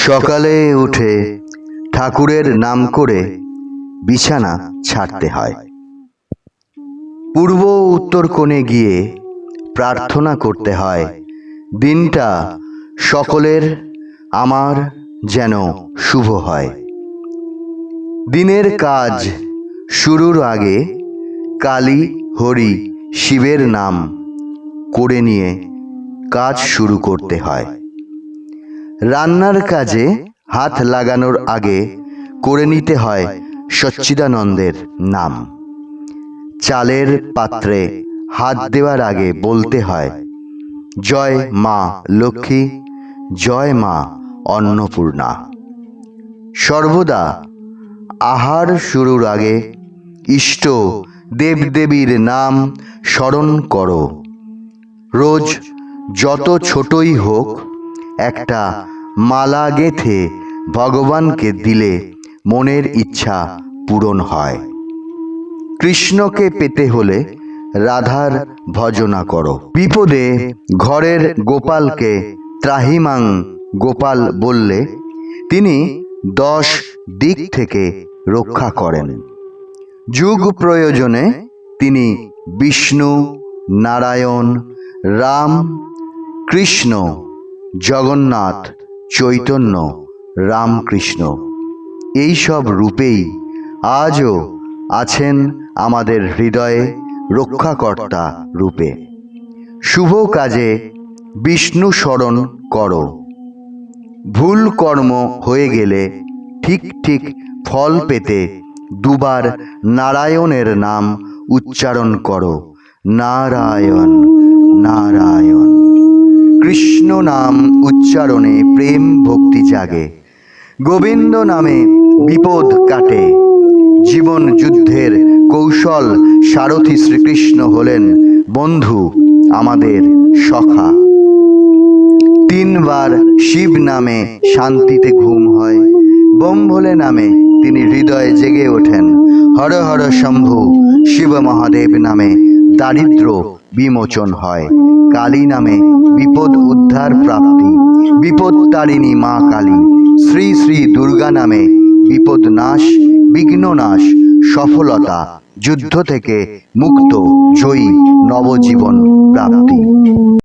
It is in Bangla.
সকালে উঠে ঠাকুরের নাম করে বিছানা ছাড়তে হয়। পূর্ব উত্তর কোণে গিয়ে প্রার্থনা করতে হয়, দিনটা সকলের আমার যেন শুভ হয়। দিনের কাজ শুরুর আগে কালী, হরি, শিবের নাম করে নিয়ে কাজ শুরু করতে হয়। রান্নার কাজে হাত লাগানোর আগে করে নিতে হয় সচ্চিদানন্দের নাম। চালের পাত্রে হাত দেওয়ার আগে বলতে হয়, জয় মা লক্ষ্মী, জয় মা অন্নপূর্ণা। সর্বদা আহার শুরুর আগে ইষ্ট দেবদেবীর নাম স্মরণ করো। রোজ যত ছোটই হোক একটা মালা গেঁথে ভগবানকে দিলে মনের ইচ্ছা পূরণ হয়। কৃষ্ণকে পেতে হলে রাধার ভজনা করো। বিপদে ঘরের গোপালকে ত্রাহিমাং গোপাল বললে তিনি 10 দিক থেকে রক্ষা করেন। যুগ প্রয়োজনে তিনি বিষ্ণু, নারায়ণ, রাম, কৃষ্ণ, জগন্নাথ, চৈতন্য, রামকৃষ্ণ এই সব রূপেই আজও আছেন আমাদের হৃদয়ে রক্ষাকর্তা রূপে। শুভ কাজে বিষ্ণু স্মরণ করো। ভুল কর্ম হয়ে গেলে ঠিক ঠিক ফল পেতে দুবার নারায়ণের নাম উচ্চারণ করো। নারায়ণ নারায়ণ। কৃষ্ণ নাম উচ্চারণে প্রেম ভক্তি জাগে। গোবিন্দ নামে বিপদ কাটে। জীবন যুদ্ধের কৌশল সারথি শ্রীকৃষ্ণ হলেন বন্ধু, আমাদের সখা। 3 বার শিব নামে শান্তিতে ঘুম হয়। বোম ভোলে নামে তিনি হৃদয়ে জেগে ওঠেন। হর হর শম্ভু শিব মহাদেব নামে দারিদ্র বিমোচন হয়। কালী নামে বিপদ উদ্ধার প্রাপ্তি। বিপদ তারিণী মা কালী। শ্রী শ্রী দুর্গা নামে বিপদ নাশ, বিঘ্ন নাশ, সফলতা, যুদ্ধ থেকে মুক্ত, জয়ী, নবজীবন প্রাপ্তি।